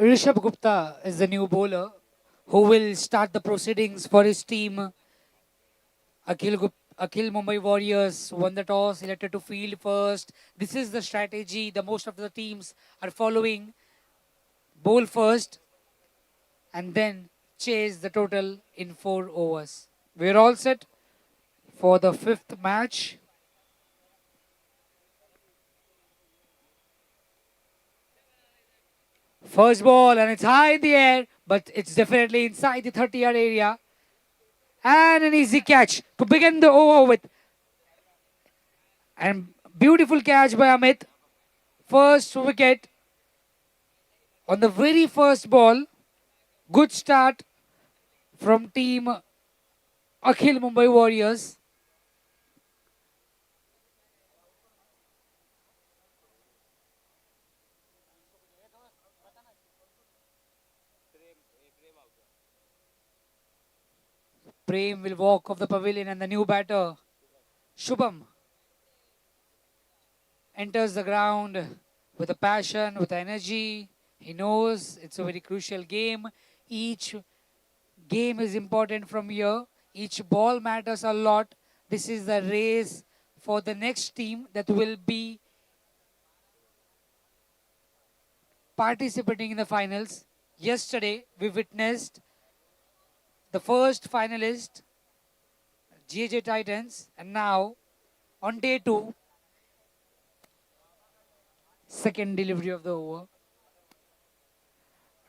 Rishabh Gupta is the new bowler who will start the proceedings for his team. Akhil Mumbai Warriors won the toss, elected to field first. This is the strategy the most of the teams are following. Bowl first and then chase the total in 4 overs. We're all set for the fifth match. First ball and it's high in the air, but it's definitely inside the 30-yard area. And an easy catch to begin the over with. And beautiful catch by Amit. First wicket on the very first ball. Good start from team Akhil Mumbai Warriors. Prem will walk off the pavilion and the new batter, Shubham, enters the ground with a passion, with energy. He knows it's a very crucial game. Each game is important from here. Each ball matters a lot. This is the race for the next team that will be participating in the finals. Yesterday, we witnessed the first finalist, GJ Titans, and now on day two, second delivery of the over.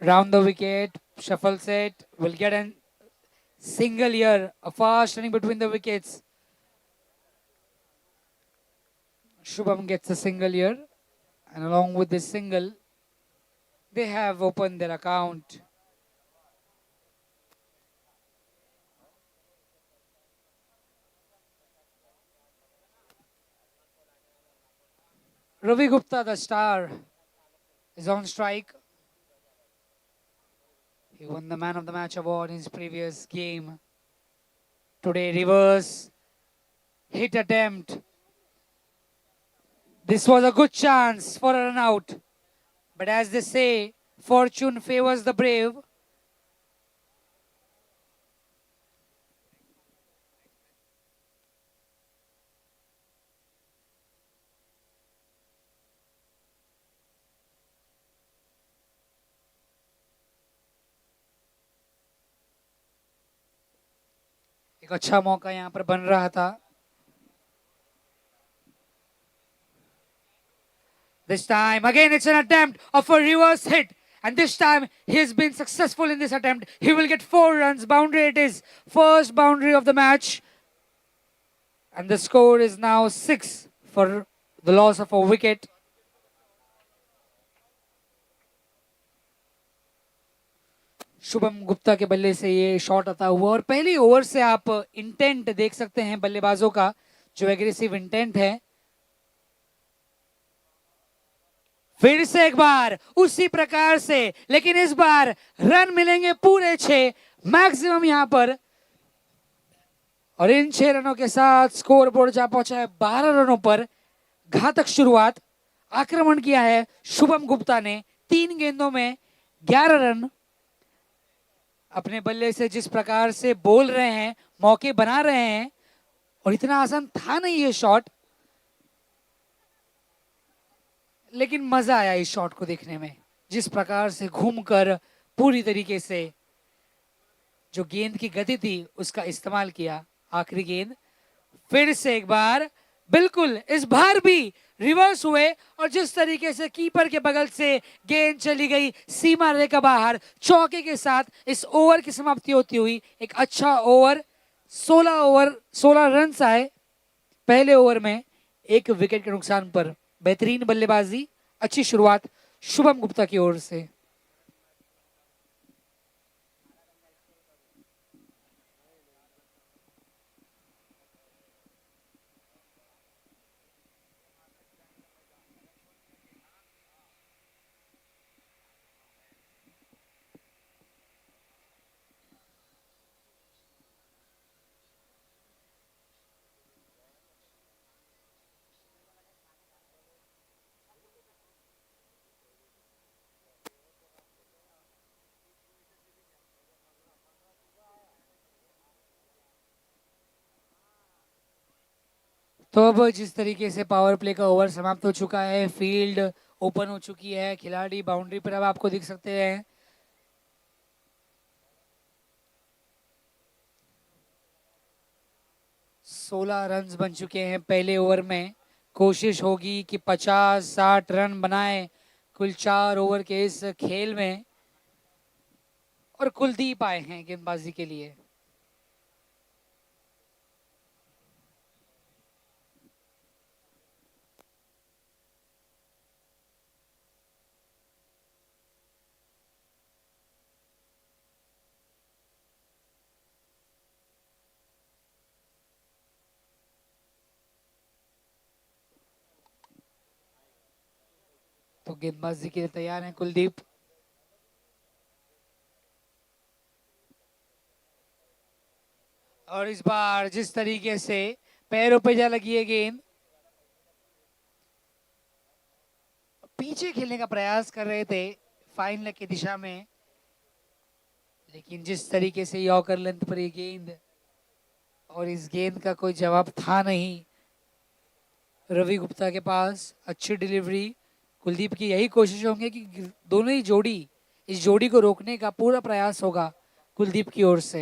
Round the wicket, shuffle set, will get a single here, a fast running between the wickets. Shubham gets a single here, and along with this single, they have opened their account. Ravi Gupta, the star, is on strike. He won the Man of the Match award in his previous game. Today, reverse hit attempt. This was a good chance for a run out. But as they say, fortune favors the brave. एक अच्छा मौका यहाँ पर बन रहा था. This time, again, it's an attempt of a reverse hit. And this time, he has been successful in this attempt. He will get 4 runs. Boundary it is. First boundary of the match. And the score is now 6 for the loss of a wicket. Shubham Gupta के बल्ले से ये shot आता हुआ और पहली over से आप इंटेंट देख सकते हैं बल्लेबाजों का जो एग्रेसिव इंटेंट है. फिर से एक बार उसी प्रकार से, लेकिन इस बार रन मिलेंगे पूरे 6 मैक्सिमम यहां पर. और इन 6 रनों के साथ स्कोर बोर्ड जा पहुंचा है 12 रनों पर. घातक शुरुआत, आक्रमण किया है शुभम गुप्ता ने. 3 गेंदों में 11 रन. अपने बल्ले से जिस प्रकार से बोल रहे हैं, मौके बना रहे हैं, और इतना आसान था नहीं ये शॉट, लेकिन मजा आया इस शॉट को देखने में. जिस प्रकार से घूमकर पूरी तरीके से जो गेंद की गति थी उसका इस्तेमाल किया. आखिरी गेंद फिर से एक बार बिल्कुल इस बार भी रिवर्स हुए और जिस तरीके से कीपर के बगल से गेंद चली गई सीमा रेखा बाहर, चौके के साथ इस ओवर की समाप्ति होती हुई. एक अच्छा ओवर, 16 रन आए पहले ओवर में, 1 विकेट के नुकसान पर. बेहतरीन बल्लेबाजी, अच्छी शुरुआत शुभम गुप्ता की ओर से. तो अब जिस तरीके से पावर प्ले का ओवर समाप्त हो चुका है, फील्ड ओपन हो चुकी है, खिलाड़ी बाउंड्री पर अब आपको दिख सकते हैं। सोलह रन बन चुके हैं पहले ओवर में। कोशिश होगी कि 50-60 रन बनाए कुल 4 ओवर के इस खेल में, और कुलदीप आए हैं गेंदबाजी के लिए। तो गेंदबाजी के लिए तैयार हैं कुलदीप। और इस बार जिस तरीके से पैरों पे जा लगी है गेंद, पीछे खेलने का प्रयास कर रहे थे फाइन लेग की दिशा में, लेकिन जिस तरीके से यॉर्कर लेंथ पर ये गेंद, और इस गेंद का कोई जवाब था नहीं रवि गुप्ता के पास। अच्छी डिलीवरी। कुलदीप की यही कोशिश होंगे कि दोनों ही जोड़ी, इस जोड़ी को रोकने का पूरा प्रयास होगा कुलदीप की ओर से।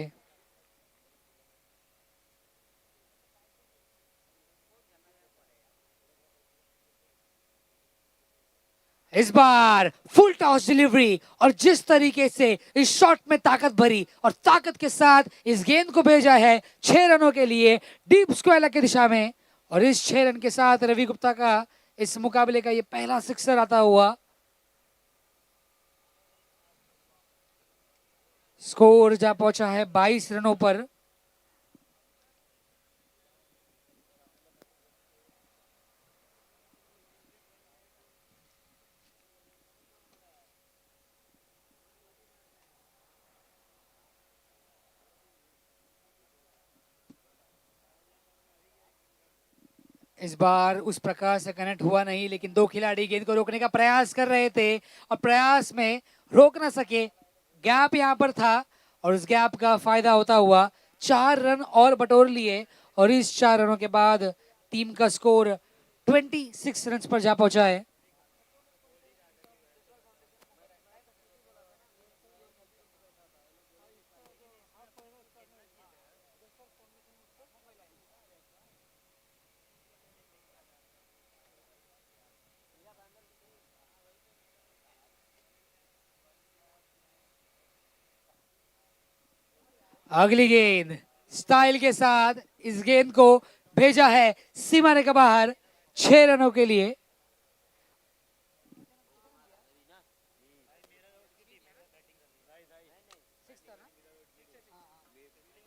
इस बार फुल टॉस डिलीवरी, और जिस तरीके से इस शॉट में ताकत भरी और ताकत के साथ इस गेंद को भेजा है 6 रनों के लिए डीप स्क्वायर की दिशा में, और इस 6 रन के साथ रवि गुप्ता का इस मुकाबले का ये पहला सिक्सर आता हुआ। स्कोर जा पहुंचा है 22 रनों पर। इस बार उस प्रकार से कनेक्ट हुआ नहीं, लेकिन दो खिलाड़ी गेंद को रोकने का प्रयास कर रहे थे और प्रयास में रोक ना सके। गैप यहां पर था और उस गैप का फायदा होता हुआ 4 रन और बटोर लिए, और इस 4 रनों के बाद टीम का स्कोर 26 रन पर जा पहुंचा है। अगली गेंद स्टाइल के साथ इस गेंद को भेजा है सीमा रेखा बाहर 6 रनों के लिए।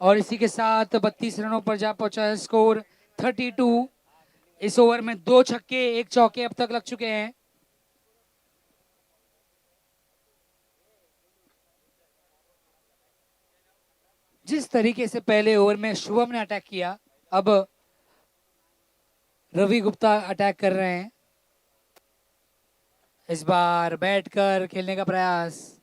और इसी के साथ 32 रनों पर जा पहुंचा है स्कोर 32। इस ओवर में 2 छक्के 1 चौके अब तक लग चुके हैं। जिस तरीके से पहले ओवर में शुभम ने अटैक किया, अब रवि गुप्ता अटैक कर रहे हैं। इस बार बैठकर खेलने का प्रयास।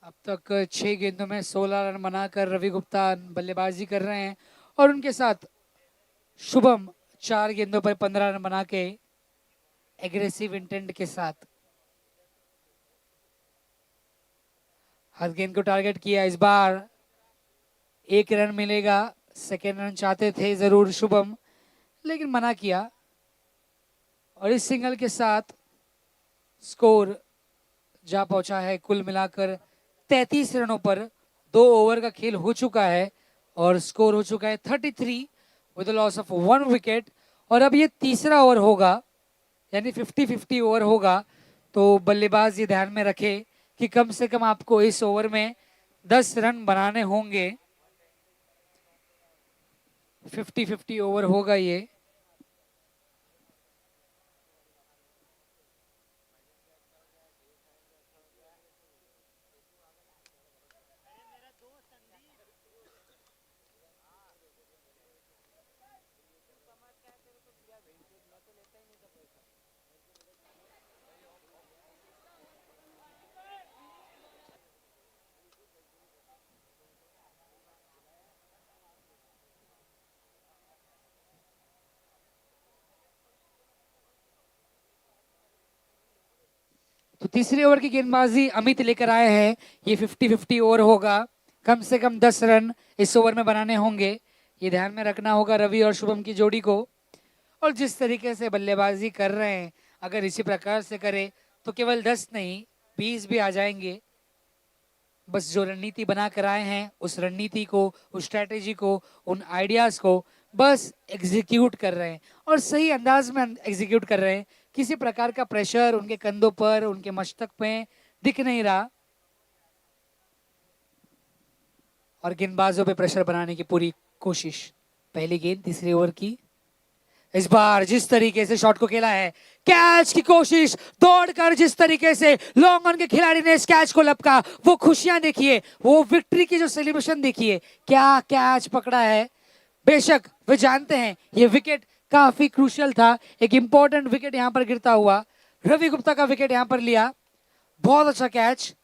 अब तक 6 गेंदों में 16 रन बनाकर रवि गुप्ता बल्लेबाजी कर रहे हैं, और उनके साथ शुभम 4 गेंदों पर 15 रन बना के एग्रेसिव इंटेंट के साथ हर गेंद को टारगेट किया। इस बार 1 रन मिलेगा। सेकेंड रन चाहते थे जरूर शुभम, लेकिन मना किया, और इस सिंगल के साथ स्कोर जा पहुंचा है कुल मिलाकर 33 रनों पर। 2 ओवर का खेल हो चुका है और स्कोर हो चुका है 33 विद लॉस ऑफ 1 विकेट। और अब ये तीसरा ओवर होगा, यानी 50-50 ओवर होगा। तो बल्लेबाज ये ध्यान में रखे कि कम से कम आपको इस ओवर में 10 रन बनाने होंगे। 50-50 ओवर होगा ये। तो तीसरे ओवर की गेंदबाजी अमित लेकर आए हैं। ये 50-50 ओवर होगा, कम से कम 10 रन इस ओवर में बनाने होंगे। ये ध्यान में रखना होगा रवि और शुभम की जोड़ी को। और जिस तरीके से बल्लेबाजी कर रहे हैं, अगर इसी प्रकार से करे तो केवल 10 नहीं 20 भी आ जाएंगे। बस जो रणनीति बना कर आए हैं, उस रणनीति को, उस स्ट्रैटेजी को, उन आइडियाज को बस एग्जीक्यूट कर रहे हैं और सही अंदाज में एग्जीक्यूट कर रहे हैं। किसी प्रकार का प्रेशर उनके कंधों पर, उनके मस्तक पे दिख नहीं रहा और गेंदबाजों पे प्रेशर बनाने की पूरी कोशिश। पहली गेंद तीसरे ओवर की। इस बार जिस तरीके से शॉट को खेला है, कैच की कोशिश, दौड़कर जिस तरीके से लॉन्ग ऑन के खिलाड़ी ने इस कैच को लपका, वो खुशियां देखिए, वो विक्ट्री की जो सेलिब्रेशन देखिए, क्या कैच पकड़ा है। बेशक वे जानते हैं ये विकेट काफी क्रूशियल था, एक इंपॉर्टेंट विकेट यहां पर गिरता हुआ, रवि गुप्ता का विकेट यहां पर लिया। बहुत अच्छा कैच,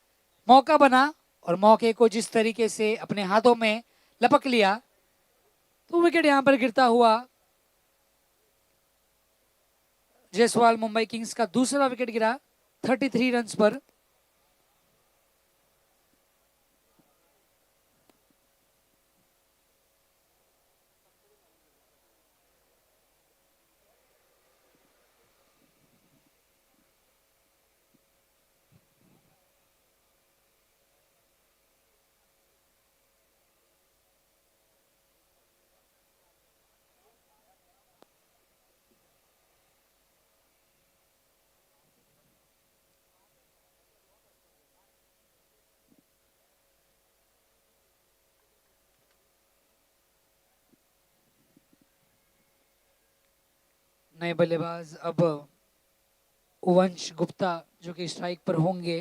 मौका बना और मौके को जिस तरीके से अपने हाथों में लपक लिया तो विकेट यहां पर गिरता हुआ। जायसवाल मुंबई किंग्स का दूसरा विकेट गिरा 33 रन्स पर। नए बल्लेबाज अब वंश गुप्ता जो कि स्ट्राइक पर होंगे।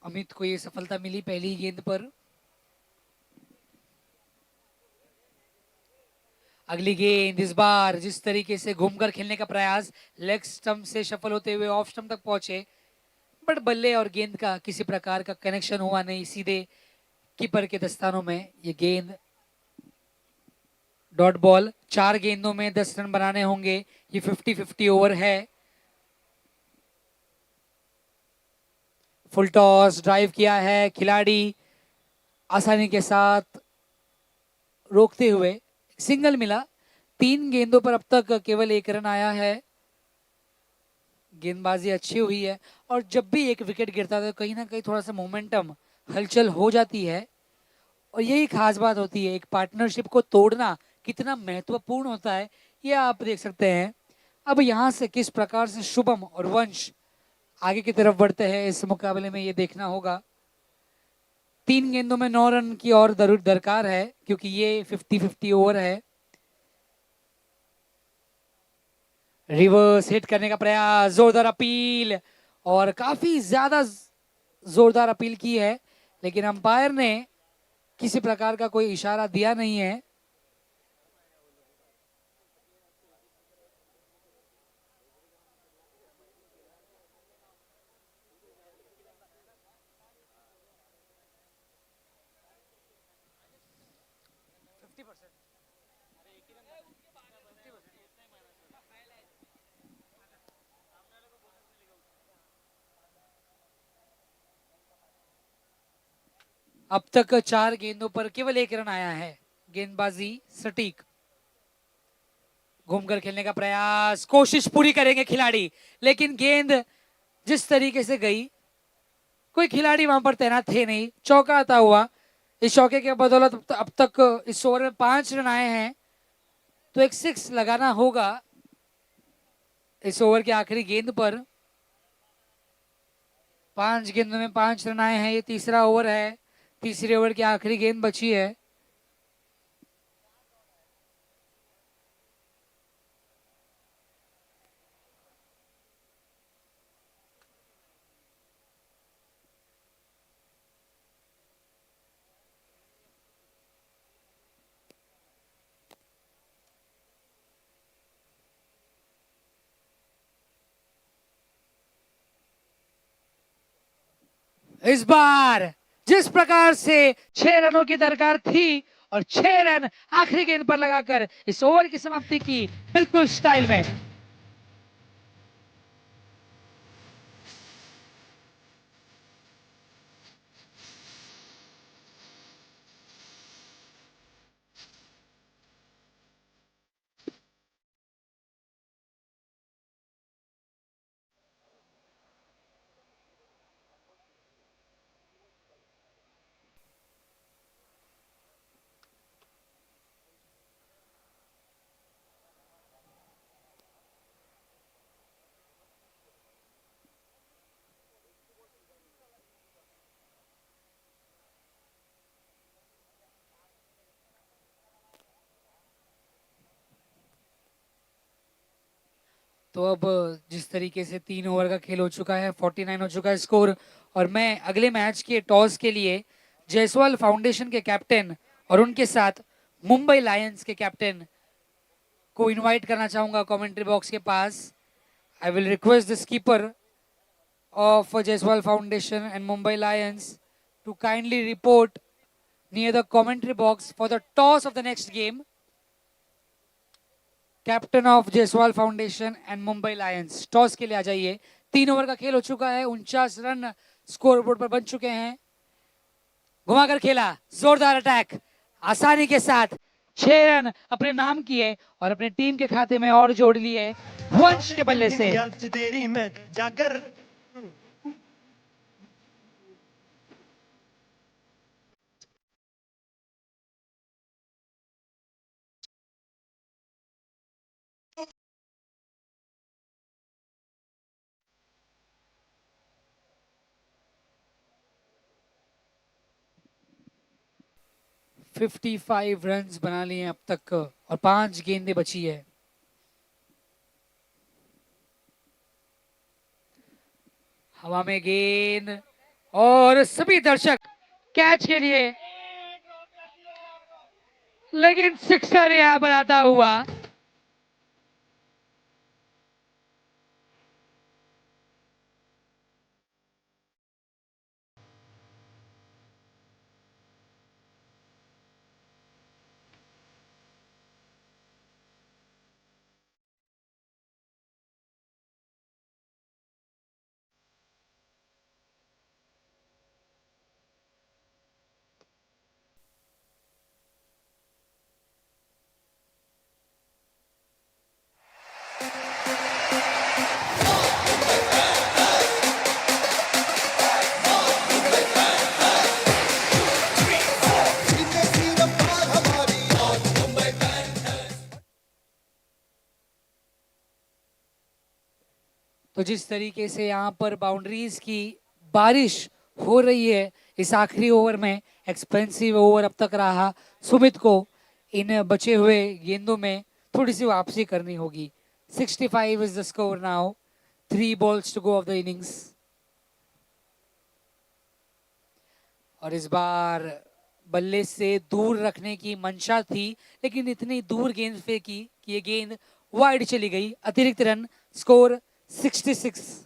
अमित को ये सफलता मिली पहली गेंद पर। अगली गेंद इस बार जिस तरीके से घूमकर खेलने का प्रयास, लेग स्टंप से शफल होते हुए ऑफ स्टंप तक पहुंचे, बट बल्ले और गेंद का किसी प्रकार का कनेक्शन हुआ नहीं, सीधे कीपर के दस्तानों में ये गेंद। डॉट बॉल, 4 गेंदों में 10 रन बनाने होंगे। ये 50-50 ओवर है। फुल टॉस ड्राइव किया है खिलाड़ी, आसानी के साथ रोकते हुए सिंगल मिला। 3 गेंदों पर अब तक केवल 1 रन आया है। गेंदबाजी अच्छी हुई है और जब भी एक विकेट गिरता है तो कहीं ना कहीं थोड़ा सा मोमेंटम, हलचल हो जाती है और यही खास बात होती है। एक पार्टनरशिप को तोड़ना कितना महत्वपूर्ण होता है ये आप देख सकते हैं। अब यहाँ से किस प्रकार से शुभम और वंश आगे की तरफ बढ़ते हैं इस मुकाबले में, ये देखना होगा। 3 गेंदों में 9 रन की और दरकार है क्योंकि ये 50-50 ओवर है। रिवर्स हिट करने का प्रयास, जोरदार अपील और काफी ज्यादा जोरदार अपील की है, लेकिन अंपायर ने किसी प्रकार का कोई इशारा दिया नहीं है। अब तक 4 गेंदों पर केवल 1 रन आया है। गेंदबाजी सटीक, घूमकर खेलने का प्रयास, कोशिश पूरी करेंगे खिलाड़ी, लेकिन गेंद जिस तरीके से गई, कोई खिलाड़ी वहां पर तैनात थे नहीं। चौका आता हुआ, इस चौके के बदौलत अब तक इस ओवर में 5 रन आए हैं तो एक 6 लगाना होगा इस ओवर की आखिरी गेंद पर। 5 गेंदों में 5 रन आए हैं। ये तीसरा ओवर है, तीसरे ओवर की आखिरी गेंद बची है। इस बार जिस प्रकार से 6 रनों की दरकार थी और 6 रन आखिरी गेंद पर लगाकर इस ओवर की समाप्ति की बिल्कुल स्टाइल में। तो अब जिस तरीके से 3 ओवर का खेल हो चुका है, 49 हो चुका है स्कोर, और मैं अगले मैच के टॉस के लिए जायसवाल फाउंडेशन के कैप्टन और उनके साथ मुंबई लायंस के कैप्टन को इनवाइट करना चाहूंगा कमेंट्री बॉक्स के पास. I will request the skipper of Jaiswal Foundation and Mumbai Lions to kindly report near the commentary box for the toss of the next game. Captain of Jaiswal foundation and Mumbai Lions, toss के लिए आ जाइए. 3 over का खेल हो चुका है, 49 run score board पर बन चुके हैं. घुमाकर खेला, जोरदार अटैक, आसानी के साथ 6 रन अपने नाम किए और अपने टीम के खाते में और जोड़ लिए वंश के बल्ले से. 55 रन्स बना लिए अब तक और 5 गेंदें बची है. हवा में गेंद और सभी दर्शक कैच के लिए, लेकिन सिक्सर यहां पर आता हुआ. तो जिस तरीके से यहाँ पर बाउंड्रीज की बारिश हो रही है इस आखिरी ओवर में, एक्सपेंसिव ओवर अब तक रहा. सुमित को इन बचे हुए गेंदों में थोड़ी सी वापसी करनी होगी. 65 is the score now, 3 balls to go of the innings. और इस बार बल्ले से दूर रखने की मंशा थी, लेकिन इतनी दूर गेंद फेंकी कि ये गेंद वाइड चली गई. अतिरिक्त रन, स्कोर 66.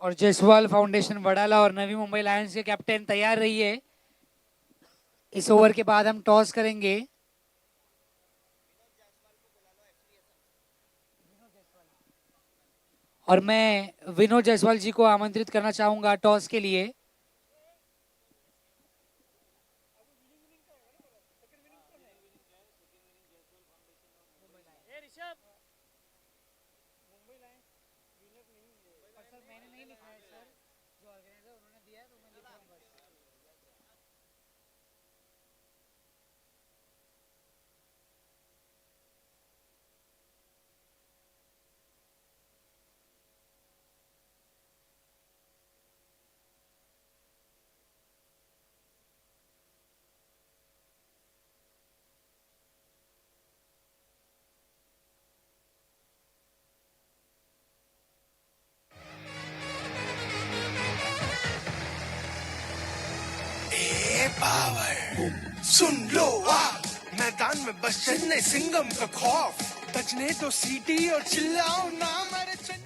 और जायसवाल फाउंडेशन वडाला और नवी मुंबई लायंस के कैप्टन तैयार रहिए. इस ओवर के बाद हम टॉस करेंगे. और मैं विनोद जायसवाल जी को आमंत्रित करना चाहूंगा टॉस के लिए. पावर सुन लो मैदान में बस चेन्नई सिंगम का खौफ, बजने तो सीटी और चिल्लाओ ना मेरे चेन्नई.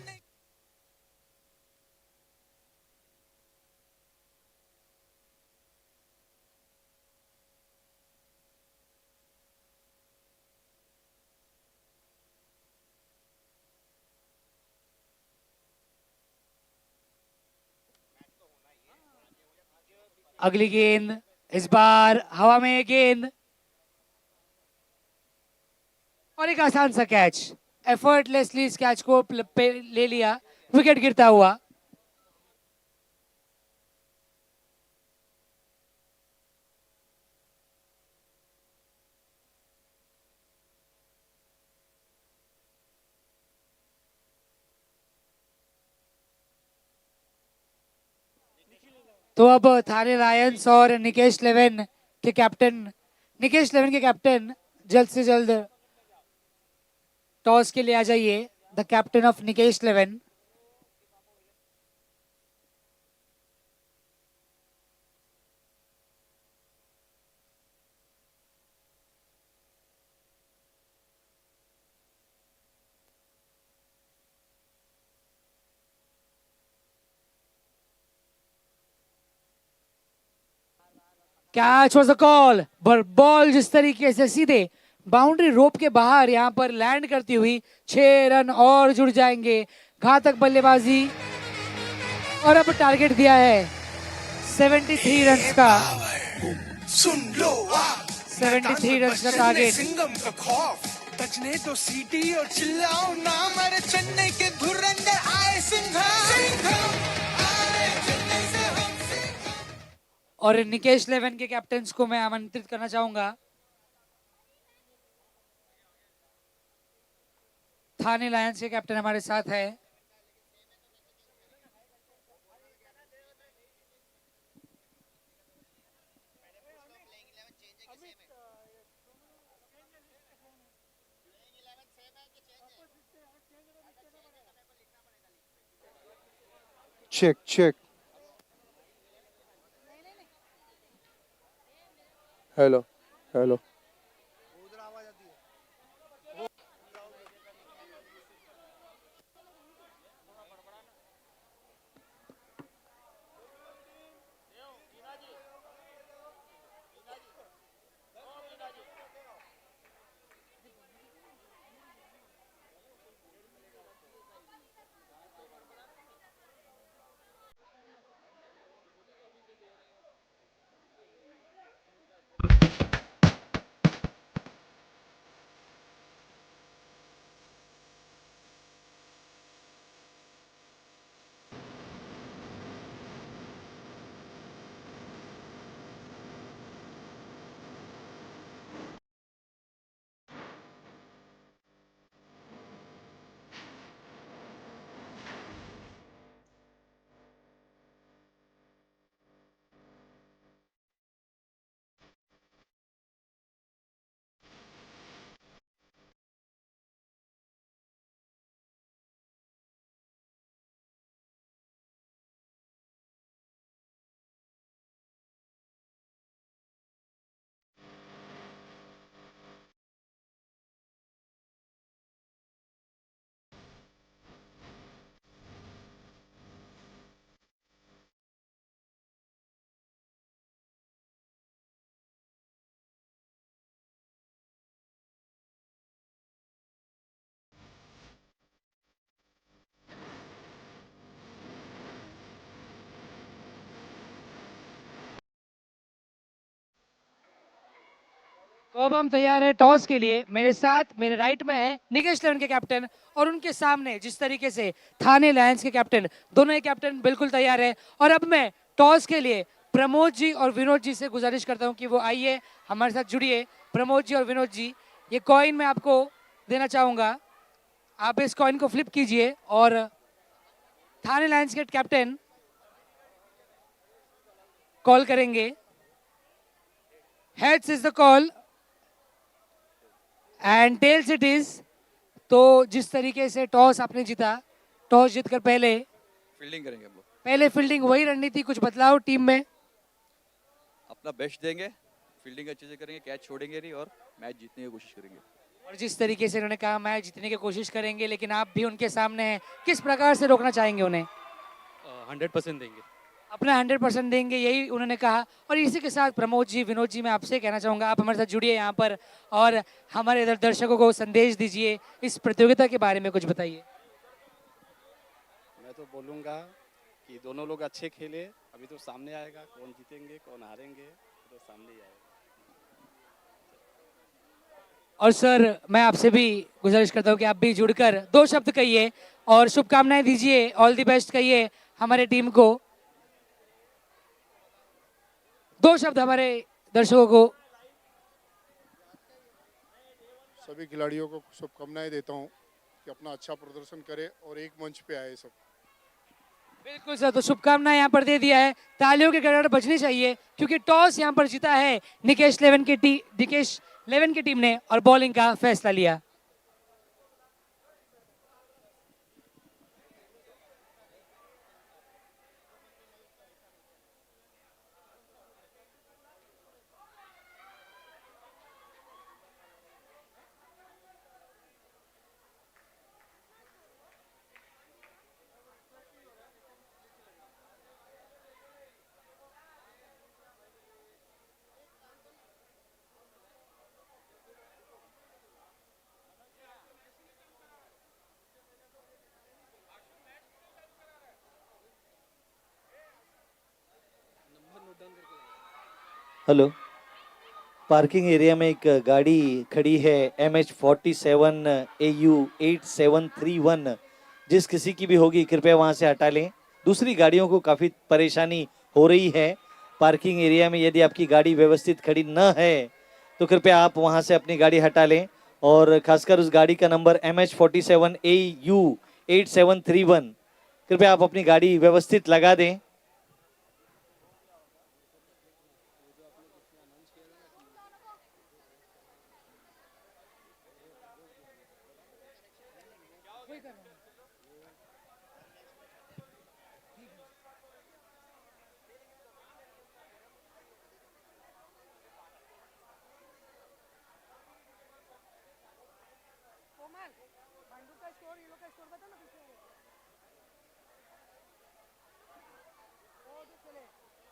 अगली गेंद, इस बार हवा में गेंद और एक आसान सा कैच। एफर्टलेसली इस कैच को पे ले लिया, विकेट गिरता हुआ। तो अब थाने लायंस और निकेश लेवन के कैप्टन जल्द से जल्द टॉस के लिए आ जाइए। The captain of Nikesh eleven. Catch was a call, पर बॉल जिस तरीके से सीधे बाउंड्री रोप के बाहर यहां पर लैंड करती हुई 6 रन और जुड़ जाएंगे। घातक बल्लेबाजी और अब टारगेट दिया है 73 रन का। सुन लो 73 रन का टारगेट। सिंगम का खौफ बजने तो सीटी और चिल्लाओ ना मेरे चेन्नई के धुरंधर आए सिंघम आए चेन्नई से हम सिंघम। और निकेश लेवन के कैप्टन्स को मैं आमंत्रित करना चाहूंगा। थाने लायंस के कैप्टन हमारे साथ है। चेक हेलो हेलो तो अब हम तैयार हैं टॉस के लिए। मेरे साथ मेरे राइट में है निकेश लेवन के कैप्टन और उनके सामने जिस तरीके से थाने लायंस के कैप्टन, दोनों ही कैप्टन बिल्कुल तैयार है। और अब मैं टॉस के लिए प्रमोद जी और विनोद जी से गुजारिश करता हूं कि वो आइए हमारे साथ जुड़िए। प्रमोद जी और विनोद जी, ये कॉइन मैं आपको देना चाहूंगा, आप इस कॉइन को फ्लिप कीजिए और थाने लायंस के कैप्टन कॉल करेंगे। Heads is the call and tails it is. तो जिस तरीके से टॉस आपने जीता, टॉस जीतकर फील्डिंग करेंगे हम लोग, पहले फील्डिंग वही रणनीति, कुछ बदलाव टीम में? अपना बेस्ट देंगे, फील्डिंग अच्छे से करेंगे, कैच छोड़ेंगे नहीं और मैच जीतने की कोशिश करेंगे। और जिस तरीके से उन्होंने कहा मैच जीतने की कोशिश करेंगे, लेकिन आप भी उनके सामने हैं, किस प्रकार से रोकना चाहेंगे उन्हें? 100% देंगे। अपना 100% देंगे, यही उन्होंने कहा। और इसी के साथ प्रमोद जी, विनोद जी, मैं आपसे कहना चाहूंगा आप हमारे साथ जुड़िए यहाँ पर और हमारे दर्शकों को संदेश दीजिए, इस प्रतियोगिता के बारे में कुछ बताइए। मैं तो बोलूँगा कि दोनों लोग अच्छे खेले। अभी तो सामने आएगा कौन जीतेंगे कौन हारेंगे, तो सामने ही आएगा। और सर मैं आपसे भी गुजारिश करता हूँ कि आप भी जुड़कर दो शब्द कहिए और शुभकामनाएं दीजिए, ऑल द बेस्ट कहिए हमारे टीम को। दो शब्द हमारे दर्शकों को। सभी खिलाड़ियों को शुभकामनाएं देता हूं कि अपना अच्छा प्रदर्शन करें और एक मंच पे आए सब। बिल्कुल सर, तो शुभकामनाएं यहाँ पर दे दिया है। तालियों के गड़गड़ बजनी चाहिए क्योंकि टॉस यहाँ पर जीता है निकेश लेवन की टीम ने और बॉलिंग का फैसला लिया। हेलो। पार्किंग एरिया में एक गाड़ी खड़ी है MH47AU8731, जिस किसी की भी होगी कृपया वहां से हटा लें। दूसरी गाड़ियों को काफ़ी परेशानी हो रही है पार्किंग एरिया में। यदि आपकी गाड़ी व्यवस्थित खड़ी न है तो कृपया आप वहां से अपनी गाड़ी हटा लें, और खासकर उस गाड़ी का नंबर MH47AU8731, कृपया आप अपनी गाड़ी व्यवस्थित लगा दें।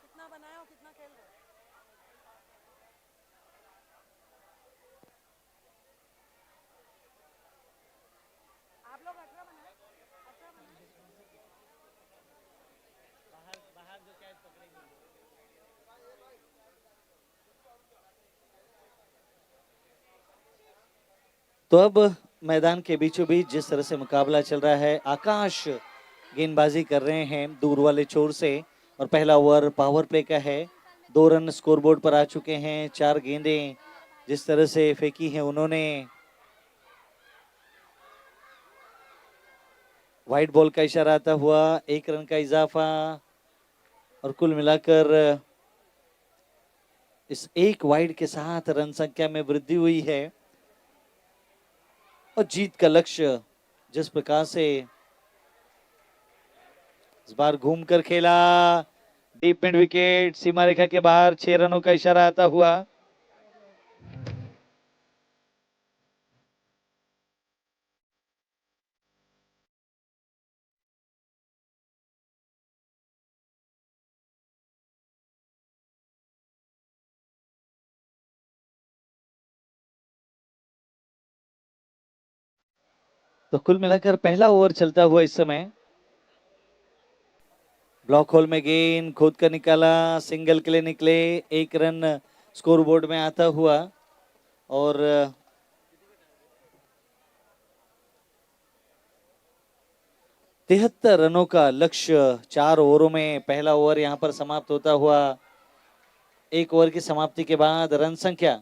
कितना बनाया और कितना खेल रहे आप लोग? 18 बनाए, 18 बनाए। बाहर जो कैच पकड़ेंगे। तो अब मैदान के बीचों बीच जिस तरह से मुकाबला चल रहा है, आकाश गेंदबाजी कर रहे हैं दूर वाले छोर से, और पहला ओवर पावर प्ले का है। 2 रन स्कोरबोर्ड पर आ चुके हैं। 4 गेंदें जिस तरह से फेंकी हैं उन्होंने, वाइट बॉल का इशारा आता हुआ 1 रन का इजाफा, और कुल मिलाकर इस एक वाइड के साथ रन संख्या में वृद्धि हुई है। और जीत का लक्ष्य जिस प्रकार से इस बार घूमकर खेला, डीप मिड विकेट, सीमा रेखा के बाहर, 6 रनों का इशारा आता हुआ। तो कुल मिलाकर पहला ओवर चलता हुआ इस समय। ब्लॉक होल में गेंद खोद कर निकाला, सिंगल के लिए निकले, 1 रन स्कोरबोर्ड में आता हुआ। और 73 रनों का लक्ष्य 4 ओवरों में पहला ओवर यहां पर समाप्त होता हुआ। 1 ओवर की समाप्ति के बाद रन संख्या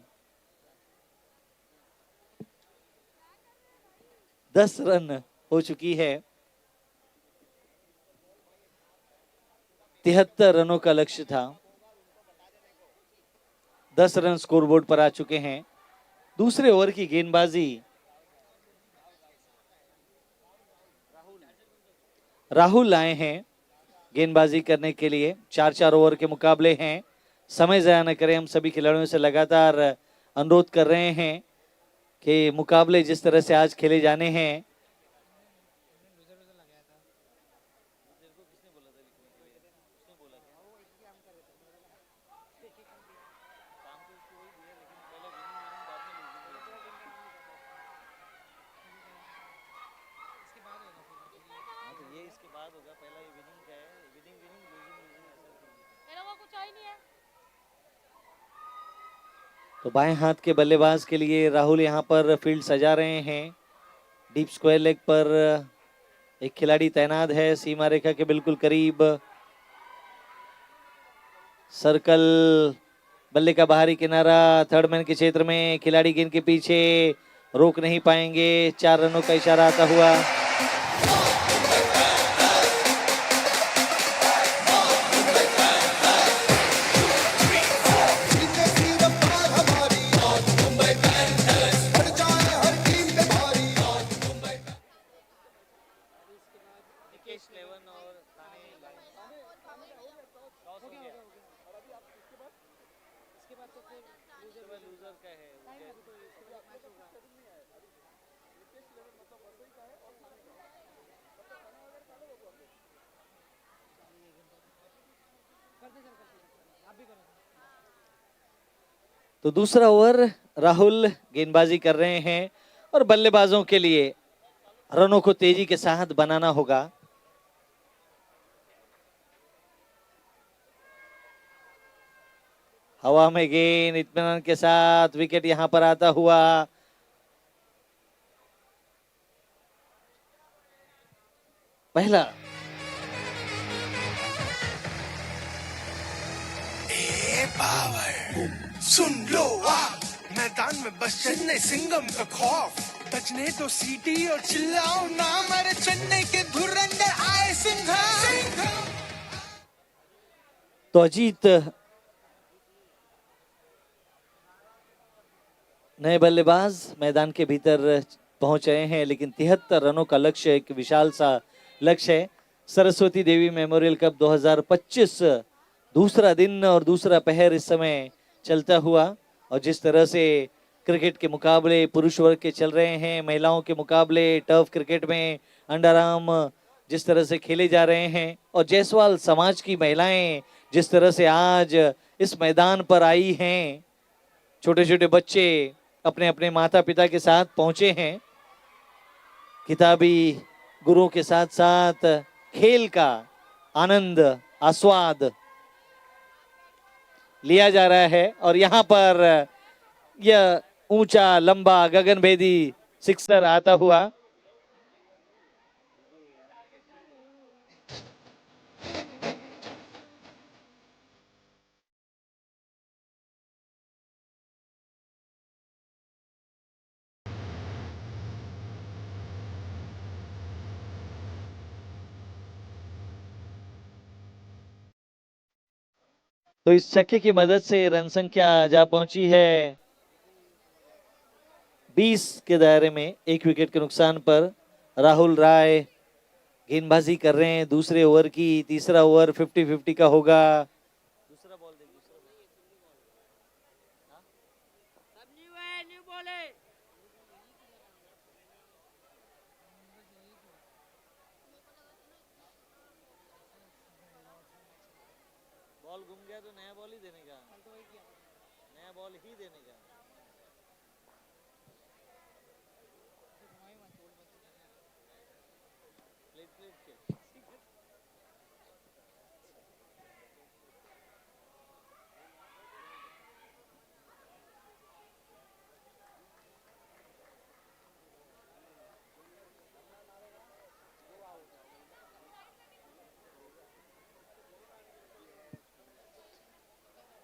10 रन हो चुकी है। 73 रनों का लक्ष्य था, 10 रन स्कोरबोर्ड पर आ चुके हैं। दूसरे ओवर की गेंदबाजी राहुल आए हैं गेंदबाजी करने के लिए। 4-4 ओवर के मुकाबले हैं। समय ज़ाया न करें, हम सभी खिलाड़ियों से लगातार अनुरोध कर रहे हैं कि मुकाबले जिस तरह से आज खेले जाने हैं, ये इसके बाद होगा। पहला ये विनिंग का है, कुछ आई नहीं है। तो बाएं हाथ के बल्लेबाज के लिए राहुल यहां पर फील्ड सजा रहे हैं। डीप स्क्वायर लेग पर एक खिलाड़ी तैनात है सीमा रेखा के बिल्कुल करीब। सर्कल, बल्ले का बाहरी किनारा, थर्ड मैन के क्षेत्र में, खिलाड़ी गेंद के पीछे, रोक नहीं पाएंगे। 4 रनों का इशारा आता हुआ। तो दूसरा ओवर राहुल गेंदबाजी कर रहे हैं और बल्लेबाजों के लिए रनों को तेजी के साथ बनाना होगा। हवा में गेंद इत्मीनान के साथ, विकेट यहां पर आता हुआ। पहला ए पावर सुन लो आप, मैदान में बस चेन्नई सिंघम का खौफ। बजने तो सीटी और चिल्लाओ नाम, अरे चेन्नई के धुरंधर आए सिंघम। तो अजीत नए बल्लेबाज मैदान के भीतर पहुंच रहे हैं, लेकिन 73 रनों का लक्ष्य एक विशाल सा लक्ष्य है। सरस्वती देवी मेमोरियल कप 2025 दूसरा दिन और दूसरा पहर इस समय चलता हुआ, और जिस तरह से क्रिकेट के मुकाबले पुरुष वर्ग के चल रहे हैं, महिलाओं के मुकाबले टर्फ क्रिकेट में अंडर आर्म जिस तरह से खेले जा रहे हैं, और जायसवाल समाज की महिलाएं जिस तरह से आज इस मैदान पर आई हैं, छोटे छोटे बच्चे अपने अपने माता पिता के साथ पहुंचे हैं। किताबी गुरुओं के साथ साथ खेल का आनंद आस्वाद लिया जा रहा है, और यहां पर यह ऊंचा लंबा गगनभेदी सिक्सर आता हुआ। तो इस छक्के की मदद से रन संख्या जा पहुंची है 20 के दायरे में। 1 विकेट के नुकसान पर राहुल राय गेंदबाजी कर रहे हैं दूसरे ओवर की। तीसरा ओवर 50-50 का होगा। दूसरा बॉल देख, बॉल घूम गया तो नया बॉल ही देने का, नया बॉल ही देने का। प्लेट प्लेट के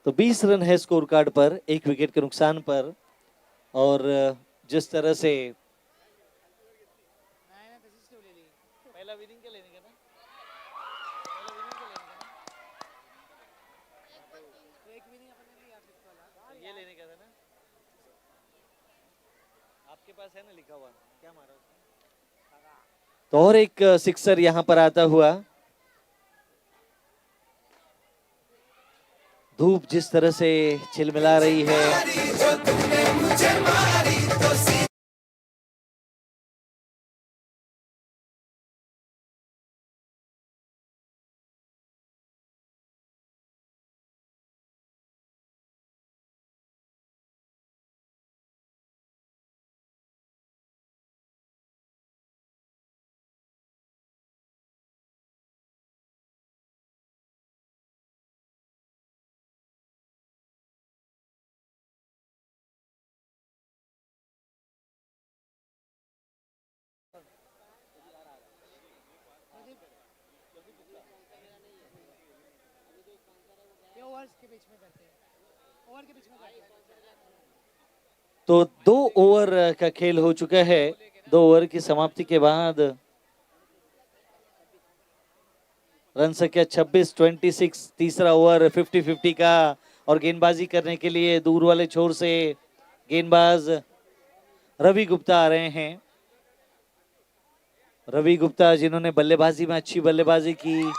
तो 20 रन है स्कोर कार्ड पर 1 विकेट के नुकसान पर। और जिस तरह से पहला विनिंग के लेने का ना, पहला विनिंग के लेने का ना, एक विनिंग अपने लिए तो ये लेने का था ना, आपके पास है ना लिखा हुआ, क्या मारा उसने? तो और एक सिक्सर यहां पर आता हुआ। धूप जिस तरह से चिलमिला रही है, ये ओवर्स के बीच में करते हैं, ओवर के बीच में करते हैं। तो 2 ओवर का खेल हो चुका है। 2 ओवर की समाप्ति के बाद रन संख्या 26-26, तीसरा ओवर 50-50 का, और गेंदबाजी करने के लिए दूर वाले छोर से गेंदबाज रवि गुप्ता आ रहे हैं। रवि गुप्ता जिन्होंने बल्लेबाजी में अच्छी बल्लेबाजी की।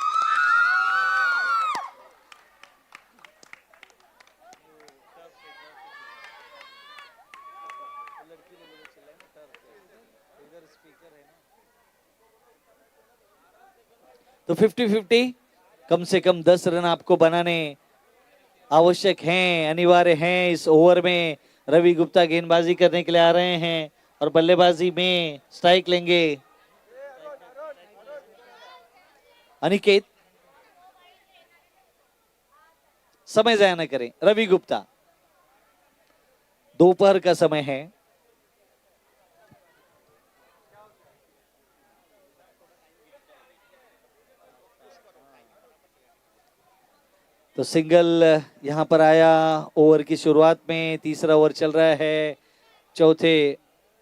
तो 50-50, कम से कम 10 रन आपको बनाने आवश्यक हैं, अनिवार्य हैं। इस ओवर में रवि गुप्ता गेंदबाजी करने के लिए आ रहे हैं और बल्लेबाजी में स्ट्राइक लेंगे अनिकेत। समय जाया न करें। रवि गुप्ता, दोपहर का समय है। तो सिंगल यहां पर आया ओवर की शुरुआत में। तीसरा ओवर चल रहा है। चौथे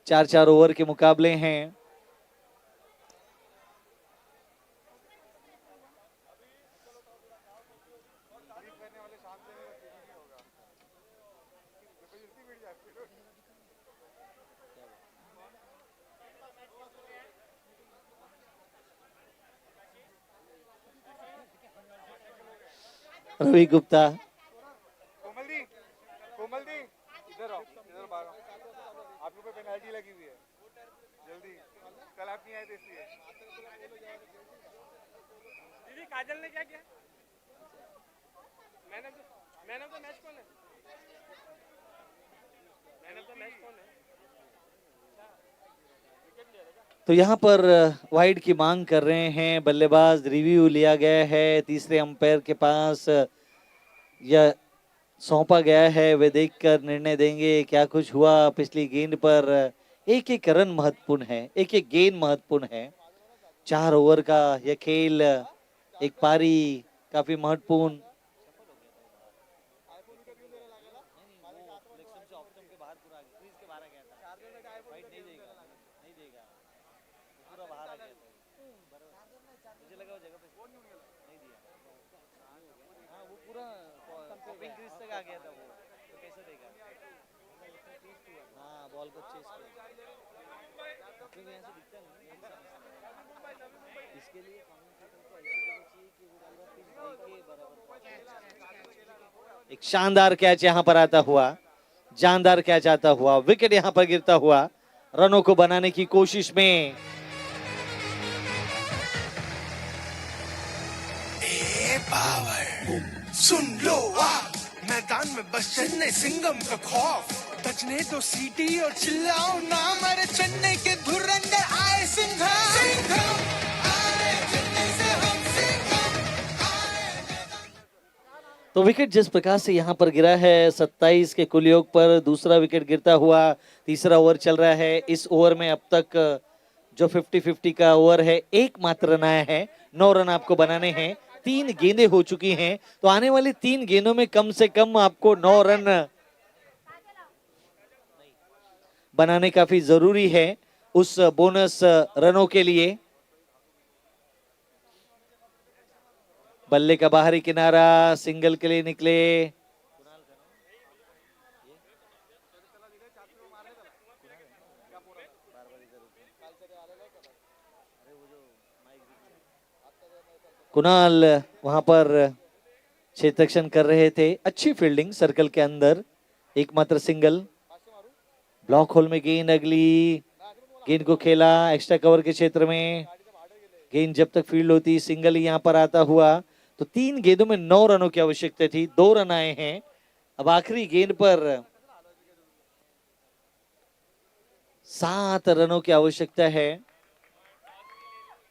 4-4 ओवर के मुकाबले हैं। रवि गुप्ता, कोमल दी इधर आओ, इधर बाहर आओ। आप लोगों पे पेनल्टी लगी हुई है, जल्दी। कल आप नहीं आए थे इसलिए। दीदी काजल ने क्या किया? मैन ऑफ द मैच कौन है? मैन ऑफ द मैच कौन है? तो यहाँ पर वाइड की मांग कर रहे हैं बल्लेबाज। रिव्यू लिया गया है तीसरे अंपायर के पास, यह सौंपा गया है। वे देखकर निर्णय देंगे क्या कुछ हुआ पिछली गेंद पर। एक एक रन महत्वपूर्ण है, एक एक गेंद महत्वपूर्ण है। 4 ओवर का यह खेल, एक पारी काफी महत्वपूर्ण। एक शानदार कैच यहां पर आता हुआ, जानदार कैच आता हुआ, विकेट यहां पर गिरता हुआ। रनों को बनाने की कोशिश में ए पावर सुन लो आप, मैदान में बस चेन्नई सिंगम का खौफ। बजने दो सीटी और चिल्लाओ नाम, अरे चेन्नई के धुरंधर आए सिंघम। सिंघम आए चेन्नई से हम, सिंघम आए। तो विकेट जिस प्रकार से यहां पर गिरा है 27 के कुल योग पर, दूसरा विकेट गिरता हुआ। तीसरा ओवर चल रहा है। इस ओवर में अब तक जो 50-50 का ओवर है, एकमात्र रन आया है। 9 रन आपको बनाने हैं। 3 गेंदें हो चुकी हैं, तो आने वाली 3 गेंदों में कम से कम आपको 9 रन बनाने काफी जरूरी है उस बोनस रनों के लिए। बल्ले का बाहरी किनारा, सिंगल के लिए निकले। कुणाल वहां पर क्षेत्ररक्षण कर रहे थे। अच्छी फील्डिंग सर्कल के अंदर, एकमात्र सिंगल। ब्लॉक होल में गेंद, अगली गेंद को खेला एक्स्ट्रा कवर के क्षेत्र में। गेंद जब तक फील्ड होती, सिंगल ही यहां पर आता हुआ। तो 3 गेंदों में 9 रनों की आवश्यकता थी, 2 रन आए हैं। अब आखिरी गेंद पर 7 रनों की आवश्यकता है।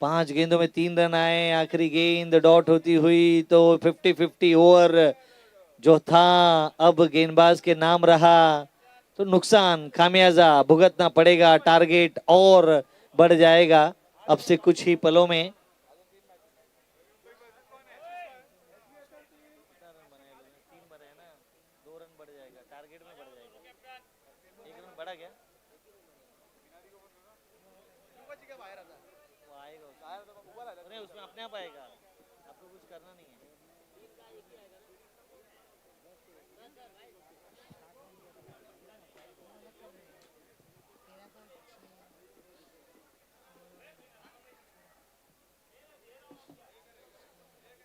5 गेंदों में 3 रन आए। आखिरी गेंद डॉट होती हुई तो 50-50 ओवर जो था अब गेंदबाज के नाम रहा, तो नुकसान खामियाजा भुगतना पड़ेगा। टारगेट और बढ़ जाएगा अब से कुछ ही पलों में।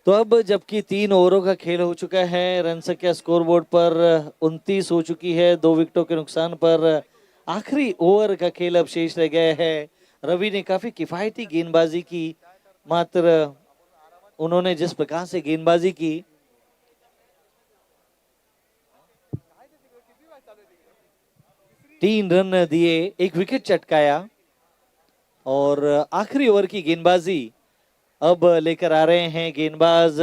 तो अब जबकि 3 ओवरों का खेल हो चुका है, रन संख्या स्कोरबोर्ड पर 29 हो चुकी है, 2 विकेटों के नुकसान पर आखिरी ओवर का खेल अब शेष रह गया है। रवि ने काफी किफायती गेंदबाजी की, मात्र उन्होंने जिस प्रकार से गेंदबाजी की, तीन रन दिए, 1 विकेट चटकाया और आखिरी ओवर की गेंदबाजी अब लेकर आ रहे हैं गेंदबाज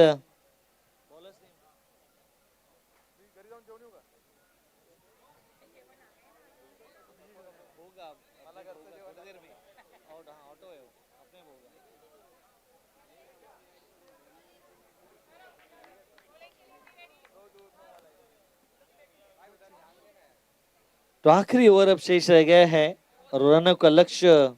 तो आखिरी ओवर अब शेष रह गया है और रनों का लक्ष्य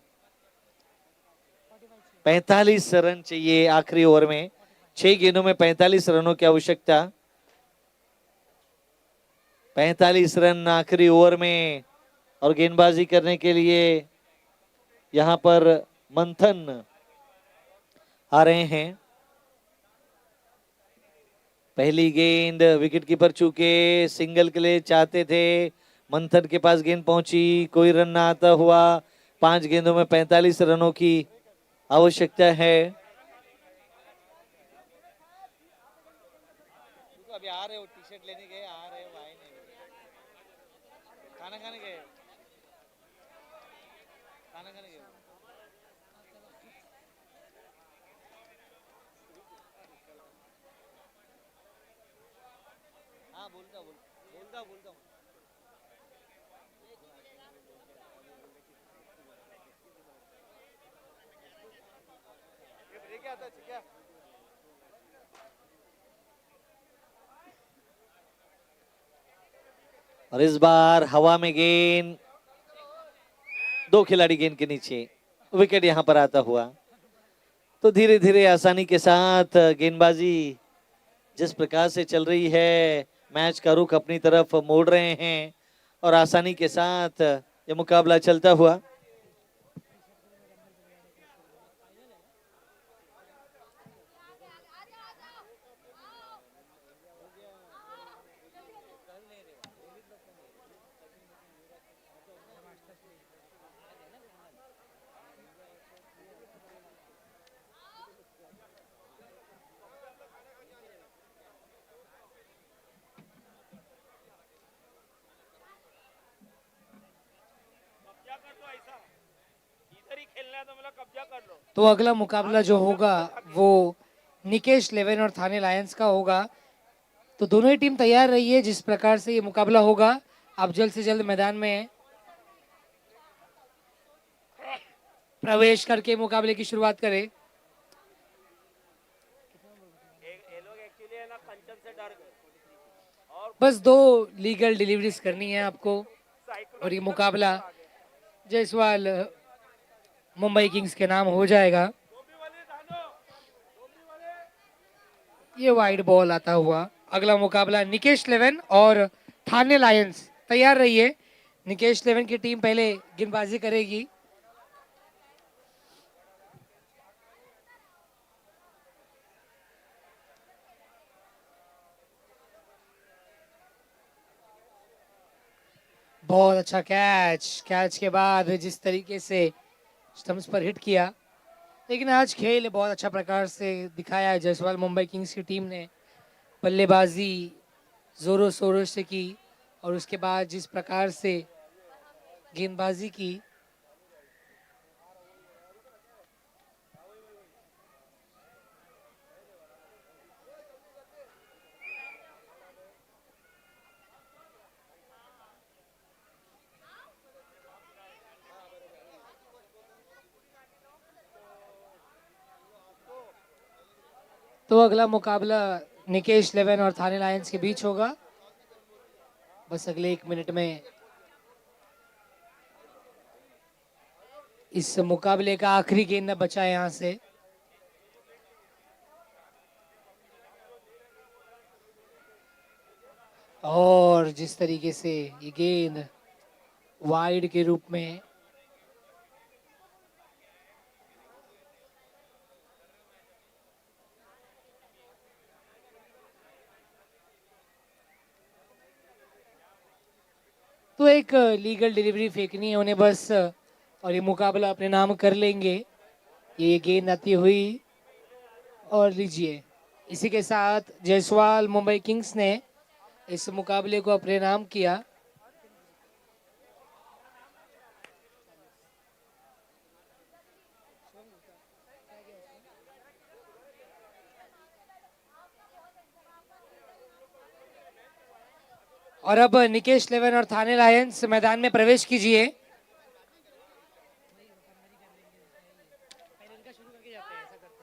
45 रन चाहिए आखिरी ओवर में। 6 गेंदों में 45 रनों की आवश्यकता। 45 रन आखिरी ओवर में और गेंदबाजी करने के लिए यहां पर मंथन आ रहे हैं। पहली गेंद विकेटकीपर चूके सिंगल के लिए चाहते थे, मंथन के पास गेंद पहुंची, कोई रन ना आता हुआ। 5 गेंदों में 45 रनों की आवश्यकता है। अभी आ रहे हो, टी शर्ट लेने गए, आ रहे हो, आए नहीं, खाना खाने गए, खाना खाने गए। हाँ बोलता हूँ। और इस बार हवा में गेंद, 2 खिलाड़ी गेंद के नीचे, विकेट यहां पर आता हुआ। तो धीरे धीरे आसानी के साथ गेंदबाजी जिस प्रकार से चल रही है, मैच का रुख अपनी तरफ मोड़ रहे हैं और आसानी के साथ ये मुकाबला चलता हुआ। तो अगला मुकाबला जो होगा वो निकेश 11 और थाने लायंस का होगा। तो दोनों ही टीम तैयार रही है, जिस प्रकार से ये मुकाबला होगा आप जल्द से जल्द मैदान में प्रवेश करके मुकाबले की शुरुआत करें। बस 2 लीगल डिलीवरीज करनी है आपको और ये मुकाबला जायसवाल मुंबई किंग्स के नाम हो जाएगा। ये वाइड बॉल आता हुआ। अगला मुकाबला निकेश 11 और थाने लायंस। तैयार रहिए, निकेश 11 की टीम पहले गेंदबाजी करेगी। बहुत अच्छा कैच के बाद जिस तरीके से स्टंप्स पर हिट किया, लेकिन आज खेल बहुत अच्छा प्रकार से दिखाया है जायसवाल मुंबई किंग्स की टीम ने। बल्लेबाजी जोरों शोरों से की और उसके बाद जिस प्रकार से गेंदबाजी की, तो अगला मुकाबला निकेश 11 और थाने लायंस के बीच होगा। बस अगले 1 मिनट में इस मुकाबले का आखिरी गेंद बचा है यहां से। और जिस तरीके से ये गेंद वाइड के रूप में तो एक लीगल डिलीवरी फेंकनी है उन्हें बस, और ये मुकाबला अपने नाम कर लेंगे। ये गेंद आती हुई और लीजिए, इसी के साथ जायसवाल मुंबई किंग्स ने इस मुकाबले को अपने नाम किया। और अब निकेश लेवन और थाने लायंस मैदान में प्रवेश कीजिए।